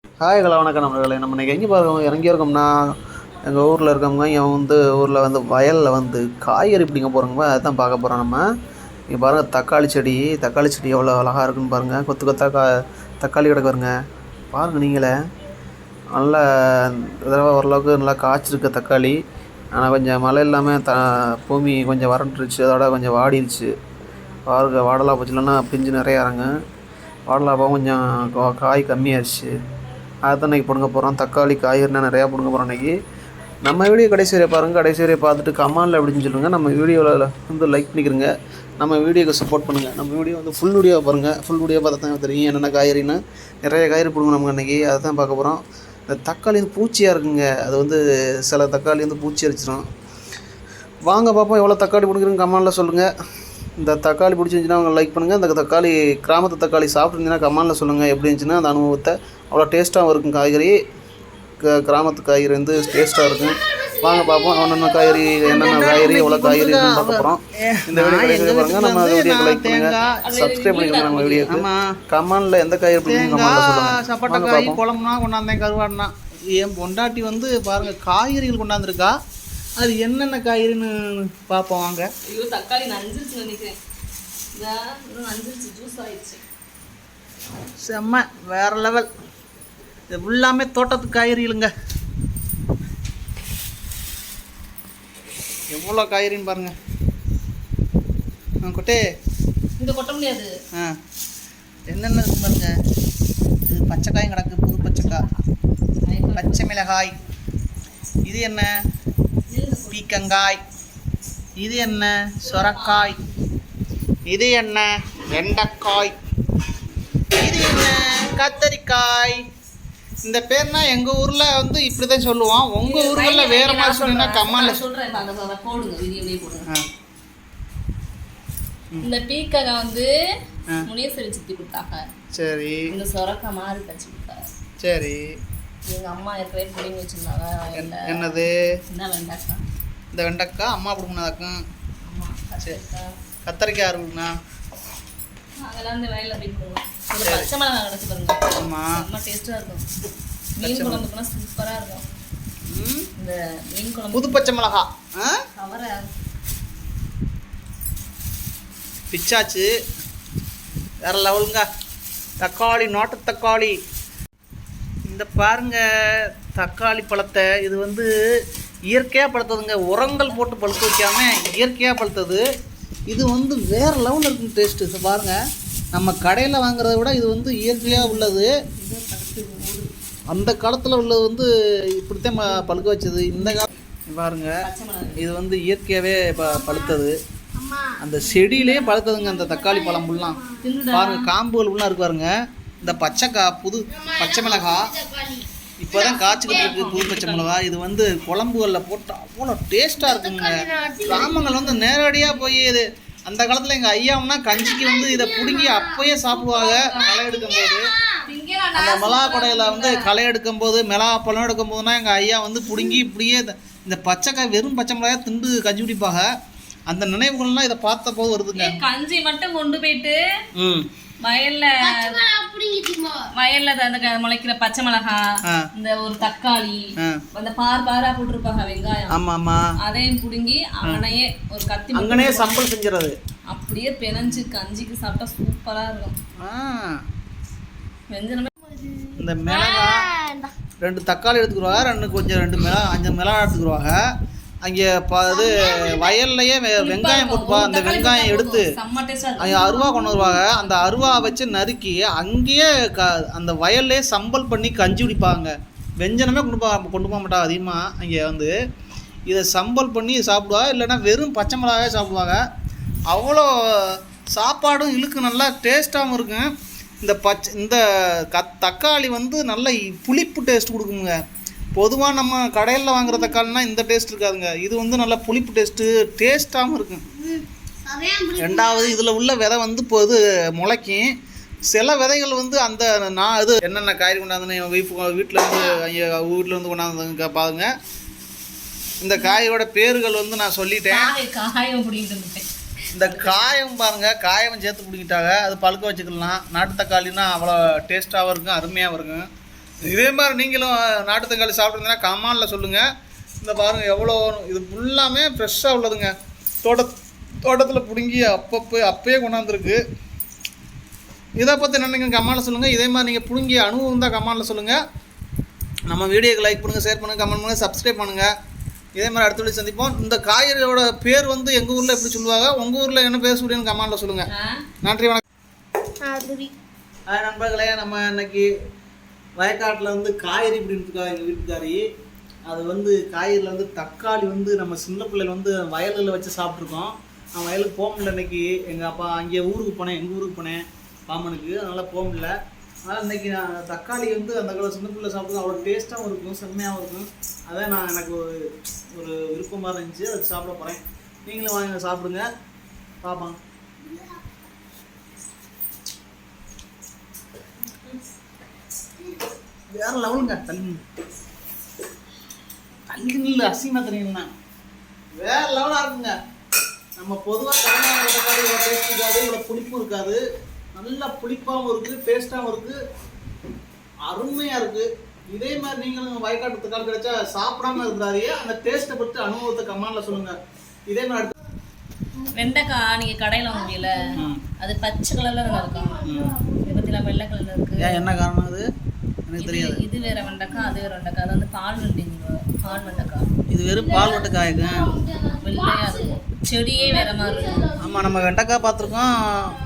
Hi hello வணக்கம் நண்பர்களே. நம்ம இன்றைக்கி எங்கே இறங்கி இருக்கோம்னா, எங்கள் ஊரில் இருக்கவங்க இவன் ஊரில் வயலில் காய்கறி பிடிங்க போகிறோங்க. அதுதான் பார்க்க போகிறோம். நம்ம இங்கே பாருங்கள், தக்காளி செடி எவ்வளோ அழகாக இருக்குன்னு பாருங்கள். கொத்து கொத்தாக தக்காளி கிடக்கு பாருங்க. பாருங்கள் நீங்களே, நல்லா தடவை ஓரளவுக்கு நல்லா காய்ச்சிருக்க தக்காளி. ஆனால் கொஞ்சம் மழை இல்லாமல் பூமி கொஞ்சம் வறண்டுருச்சு, அதோட கொஞ்சம் வாடிடுச்சு. பாருங்கள், வாடலா போச்சு, இல்லைன்னா பிஞ்சு நிறையா இறங்க. வாடலா போக கொஞ்சம் காய் கம்மியாகிடுச்சு. அதுதான் இன்றைக்கி பிடுங்க போகிறோம். தக்காளி காய்கறினா நிறையா பிடுங்க போகிறோம் இன்றைக்கி. நம்ம வீடியோ கடைசி வரையை பாருங்கள். கடைசி வரையை பார்த்துட்டு கமெண்டில் எப்படின்னு சொல்லுங்கள். நம்ம வீடியோவில் லைக் பண்ணிக்கிறங்க. நம்ம வீடியோக்கு சப்போர்ட் பண்ணுங்கள். நம்ம வீடியோ ஃபுல் வீடியோ பாருங்கள். ஃபுல் வீடியோ பார்த்தா தான் தெரியும் என்னென்ன காய்கறின்னு. நிறைய காய்கறி பிடுங்க நம்ம இன்றைக்கி. அதை தான் பார்க்க போகிறோம். இந்த தக்காளி பூச்சியாக இருக்குங்க. அது சில தக்காளி பூச்சி அரிச்சிடும். வாங்க பார்ப்போம் எவ்வளோ தக்காளி பிடிக்கிறீங்க கமெண்டில் சொல்லுங்கள். இந்த தக்காளி பிடிச்சிருந்துச்சின்னா அவங்க லைக் பண்ணுங்கள். இந்த தக்காளி கிராமத்து தக்காளி சாப்பிட்ருந்தீங்கன்னா கமெண்டில் சொல்லுங்கள் எப்படி இருந்துச்சுன்னா அந்த அனுபவத்தை. அவ்வளோ டேஸ்ட்டாகவும் இருக்கும் காய்கறி. கிராமத்து காய்கறி டேஸ்ட்டாக இருக்கும். வாங்க பார்ப்போம் என்னென்ன காய்கறி எவ்வளோ காய்கறி பார்க்க போகிறோம். இந்த வீடியோ கிடைக்கிறது பாருங்கள். நம்ம வீடியோக்கு லைக் பண்ணுங்கள், சப்ஸ்கிரைப் பண்ணிக்கலாம். நம்ம வீடியோக்கு கமெண்டில் எந்த காய்கறி பிடிக்கும் கமெண்டில் சொல்லுங்கள். சப்பட்டக்காய் குழம்புனா கொண்டாந்தேன், கருவாடுனா. என் பொண்டாட்டி பாருங்கள் காய்கறிகள் கொண்டாந்துருக்கா. அது என்னென்ன காய்கறின்னு பார்ப்போம் வாங்க. ஐயோ, தக்காளி நஞ்சிருச்சு நினைக்கிறேன். நஞ்சிருச்சு, ஜூஸ் ஆயிடுச்சு. செம்ம வேற லெவல். இது எல்லாமே தோட்டத்து காய்கறிகளுங்க. எவ்வளோ காய்கறின்னு பாருங்க. கொட்டே இங்கே கொட்ட முடியாது. என்னென்ன இருக்கு பாருங்க. இது பச்சைக்காயும் கிடக்கு, புது பச்சைக்காய், பச்சை மிளகாய். இது என்ன? பீக்கங்காய். இது என்ன? சொரக்காய். இது என்ன? வெண்டைக்காய். இது என்ன? கத்தரிக்காய். இந்த பேர்னா எங்கள் ஊரில் இப்படி தான் சொல்லுவோம். உங்கள் ஊர்களில் வேறு மாதிரி சொன்னீங்கன்னா கம்மாவில் சொல்கிறேன். போடுங்க, வீடியோலேயே போடுங்க. இந்த பீக்கங்காய் முனியேஸ்வரி சித்தி கொடுத்தாங்க. சரி. இந்த சொரக்காய் மாதிரி தச்சு கொடுத்தாங்க. சரி. எங்கள் அம்மா ஏற்கனவே பிடிங்கி வச்சுருந்தாங்க. என்னது? இந்த வெண்டைக்காய். இந்த வெண்டைக்காய் அம்மா பிடிக்குனாதாக்கும். அம்மா சரி. கத்தரிக்காய் இருக்குண்ணா. அதெல்லாம் இந்த வயலில் போய் கொடுங்க. இந்த பச்சை மிளகாய் கிடச்சி பாருங்க. ஆமாம், ரொம்ப டேஸ்ட்டாக இருக்கும். மீன் குழம்புக்குன்னா சூப்பராக இருக்கும். இந்த மீன் குழம்பு புது பச்சை மிளகா கவரை பிச்சாச்சு. வேற லெவலுங்க. தக்காளி, நாட்டு தக்காளி. இந்த பாருங்க தக்காளி பழத்தை. இது இயற்கையாக பழுத்ததுங்க. உரங்கள் போட்டு பழுக்க வைக்காம இயற்கையாக பழுத்தது. இது வேறு லெவலில் இருக்கும் டேஸ்ட்டு. பாருங்கள், நம்ம கடையில் வாங்குறத விட இது இயற்கையாக உள்ளது. அந்த காலத்தில் உள்ளது இப்படித்தான் பழுக்க வச்சது. இந்த காலம் பாருங்க, இது இயற்கையாகவே பழுத்தது. அந்த செடியிலே பழுத்ததுங்க. அந்த தக்காளி பழம் ஃபுல்லாம் பாருங்கள், காம்புகள் ஃபுல்லாக இருக்கு பாருங்க. இந்த புது பச்சை மிளகாய் இப்போ தான் காய்ச்சிக்கிட்டு இருக்குது. புது பச்சை மிளகாய் இது குழம்புகளில் போட்டு அவ்வளோ டேஸ்ட்டாக இருக்குங்க. கிராமங்கள் நேரடியாக போய் இது அந்த காலத்தில் எங்கள் ஐயாவுன்னா கஞ்சிக்கு இதை பிடுங்கி அப்போயே சாப்பிடுவாங்க. களை எடுக்கும்போது அந்த மிளகா கொடையில் களை எடுக்கும்போது மிளகா பழம் எடுக்கும்போதுனா எங்கள் ஐயா பிடுங்கி இப்படியே இந்த பச்சைக்காய் வெறும் பச்சை மிளகாய் திண்டு கஞ்சி குடிப்பாங்க. அந்த நினைவுகள்லாம் இதை பார்த்த போது வருதுங்க. கஞ்சி மட்டும் கொண்டு போயிட்டு வயல்ல அந்த முளைக்கிற பச்சை மிளகாய், இந்த ஒரு தக்காளி, அந்த பாரா போட்டுருப்பாங்க வெங்காயம். ஆமா ஆமா, அதையும் புடுங்கி அங்கனையே ஒரு கத்தி அங்கனையே சம்பல் செஞ்சிடறது. அப்படியே பெனஞ்சு கஞ்சிக்கு சாப்பிட்டா சூப்பரா இருக்கும். இந்த மிளகாய் 2 தக்காளி எடுத்துக்குருவாங்க, கொஞ்சம் 2 மிளகாய் 5 மிளகாய் எடுத்துக்குருவாங்க. அங்கே இது வயல்லையே வெங்காயம் போட்டுப்பா. அந்த வெங்காயம் எடுத்து அங்கே அருவா கொண்டு வருவாங்க. அந்த அருவா வச்சு நறுக்கி அங்கேயே அந்த வயல்லே சம்பல் பண்ணி கஞ்சி குடிப்பாங்க. வெஞ்சனமே கொண்டு போக மாட்டாங்க அதிகமாக. அங்கே இதை சம்பல் பண்ணி சாப்பிடுவாங்க. இல்லைன்னா வெறும் பச்சை மிளகாவே சாப்பிடுவாங்க. அவ்வளோ சாப்பாடும் இழுக்கு, நல்லா டேஸ்ட்டாகவும் இருக்கும். இந்த தக்காளி நல்ல புளிப்பு டேஸ்ட் கொடுக்குங்க. பொதுவாக நம்ம கடையில் வாங்குற தக்காளினா இந்த டேஸ்ட் இருக்காதுங்க. இது நல்ல புளிப்பு டேஸ்ட்டாகவும் இருக்கும். ரெண்டாவது இதில் உள்ள விதை இப்போ இது முளைக்கும். சில விதைகள் அந்த நான் இது என்னென்ன காய்கறி கொண்டாந்து என் வீட்டில் கொண்டாந்து பாருங்க. இந்த காயோட பேர்கள் நான் சொல்லிட்டேன். இந்த காயம் பாருங்கள், காயம் சேர்த்து பிடிக்கிட்டாங்க. அது பழுக்க வச்சுக்கலாம். நாட்டு தக்காளினா அவ்வளோ டேஸ்ட்டாகவும் இருக்கும், அருமையாகவும் இருக்கும். இதே மாதிரி நீங்களும் நாட்டு தக்காளி சாப்பிட்ருந்தீங்கன்னா கமாலில் சொல்லுங்கள். இந்த பாருங்கள் எவ்வளோ, இது ஃபுல்லாமே ஃப்ரெஷ்ஷாக உள்ளதுங்க. தோட்டத்தில் பிடுங்கி அப்பயே கொண்டாந்துருக்கு. இதை பற்றி என்னென்னு கமாலில் சொல்லுங்கள். இதே மாதிரி நீங்கள் பிடுங்கி அனுபவம் தான் கமாலில் சொல்லுங்கள். நம்ம வீடியோக்கு லைக் பண்ணுங்கள், ஷேர் பண்ணுங்கள், கமெண்ட் பண்ணுங்கள், சப்ஸ்கிரைப் பண்ணுங்கள். இதே மாதிரி அடுத்த வீடியோ சந்திப்போம். இந்த காய்கறியோட பேர் வந்து எங்கள் ஊரில் எப்படி சொல்லுவாங்க, உங்கள் ஊரில் என்ன பேர் சொல்லுன்னு கமாலில் சொல்லுங்கள். நன்றி, வணக்கம். நண்பர்களே, நம்ம இன்னைக்கு வயக்காட்டில் வந்து காய்கறி இப்படின்னு எங்கள் வீட்டுக்காரி. அது வந்து காய்கறியில் வந்து தக்காளி வந்து நம்ம சின்ன பிள்ளைகள் வந்து வயலில் வச்சு சாப்பிட்ருக்கோம். நான் வயலுக்கு போக முடியல இன்றைக்கி. எங்கள் அப்பா அங்கே ஊருக்கு போனேன், எங்கள் ஊருக்கு போனேன் பாம்பனுக்கு, அதனால் போக முடியல. அதனால் இன்றைக்கி நான் தக்காளி வந்து அந்த கடை சின்ன பிள்ளை சாப்பிட்றது அவ்வளோ டேஸ்ட்டாகவும் இருக்கும், செம்மையாகவும் இருக்கும். அதான் நான் எனக்கு ஒரு விருப்பமாக இருந்துச்சு, அதை சாப்பிட போகிறேன். நீங்களும் வாங்க சாப்பிடுங்க, பார்ப்பாங்க. வேற லெவலுங்க. தள்ளி அசிங்கமாக தெரியுங்கண்ணா, வேற லெவலாக இருக்குங்க. நம்ம பொதுவாக தமிழ்நாடு தக்காளி இவ்வளோ டேஸ்ட் இருக்காது, இவ்வளோ புளிப்பும் இருக்காது. நல்லா புளிப்பாகவும் இருக்குது, டேஸ்ட்டாகவும் இருக்குது, அருமையாக இருக்குது. இதே மாதிரி நீங்களும் வயக்காட்டு தக்காளி கிடைச்சா சாப்பிடாம இருந்தாரியே, அந்த டேஸ்ட்டை பற்றி அனுபவத்தை கமெண்ட்ல சொல்லுங்கள். இதே மாதிரி வெண்டைக்காய் நீங்கள் கடையில் வாங்கல, அது பச்சை கலரில் தான் இருக்கும். இதை பற்றிலாம் வெள்ளை கலரில் இருக்குது. ஏன் என்ன காரணம் அது எனக்கு தெரியாது. இது வேற வெண்டைக்காய், அது வேற வெண்டைக்காய். அது வந்து பால் வெண்டைக்காய். இது வெறும் பால் வெண்டைக்காய்ங்க, வெள்ளையா இருக்கும். செடியே வேற மாதிரி இருக்கும். ஆமாம், நம்ம வெண்டைக்காய் பார்த்துருக்கோம்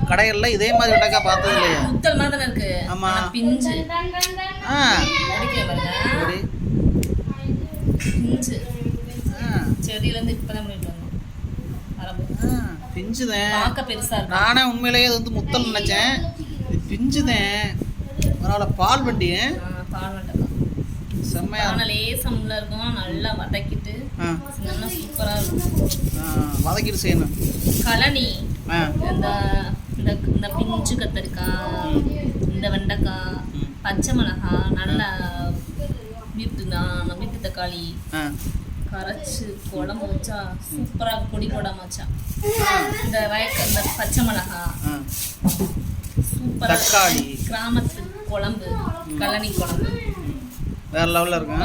கடைகளில், இதே மாதிரி வெண்டைக்காய் பார்த்தது இல்லையா? முத்தல் மாதிரி தானே இருக்கு. ஆமாம், பிஞ்சு. பிஞ்சு செடியிலேருந்து இப்போ தான் பண்ணிட்டு வந்தோம். பிஞ்சுதேன், பார்க்க பெருசா இருக்கு. நானே உண்மையிலேயே அது வந்து முத்தல் நினைச்சேன். பிஞ்சுதேன், அதனால பால் வண்டி. பால் வெண்டைக்காய் செம்மையா லேசம் உள்ள இருக்கும். நல்லா வதக்கிட்டு நல்லா சூப்பரா இருக்கும். வதக்கிட்டு செய்யணும். கழனி, இந்த பிஞ்சு கத்தரிக்காய், இந்த வெண்டைக்காய், பச்சை மிளகாய், நல்லா வீட்டு தக்காளி கரைச்சி குழம்பு வச்சா சூப்பரா பொடி போடாம வச்சா. இந்த பச்சை மிளகாய் சூப்பரா, தக்காளி, கிராமத்து குழம்பு, கழனி குழம்பு வேற லெவலில் இருக்கும்.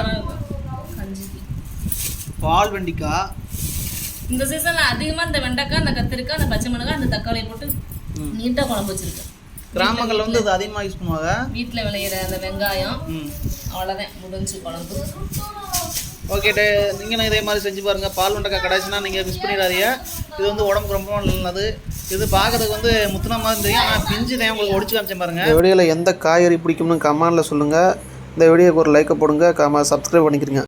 கஞ்சிக்கு பால் வெண்டைக்காய் இந்த சீசனில் அதிகமாக இந்த வெண்டைக்காய், இந்த கத்திரிக்காய், இந்த பச்சை மிளகாய், இந்த தக்காளியை போட்டு நீட்டாக குழம்பு வச்சுருக்கேன். கிராமங்களில் வந்து இது அதிகமாக யூஸ் பண்ணுவாங்க. வீட்டில் விளையிற அந்த வெங்காயம், அவ்வளோதான் முடிஞ்சு குழம்பு. ஓகே, நீங்களும் இதே மாதிரி செஞ்சு பாருங்கள். பால் வெண்டைக்காய் கிடைச்சுன்னா நீங்கள் மிஸ் பண்ணிடாதீங்க. இது வந்து உடம்புக்கு ரொம்ப நல்லது. இது பார்க்கறதுக்கு வந்து முத்துன மாதிரி தெரியும், ஆனால் பிஞ்சு தான் உங்களுக்கு ஒடிச்சு காமிச்சேன் பாருங்கள். இந்த வீடியோவில் எந்த காய்கறி பிடிக்கும்னு கமெண்டில் சொல்லுங்கள். இந்த வீடியோக்கு ஒரு லைக்கை போடுங்க, சப்ஸ்கிரைப் பண்ணிக்கிறீங்க.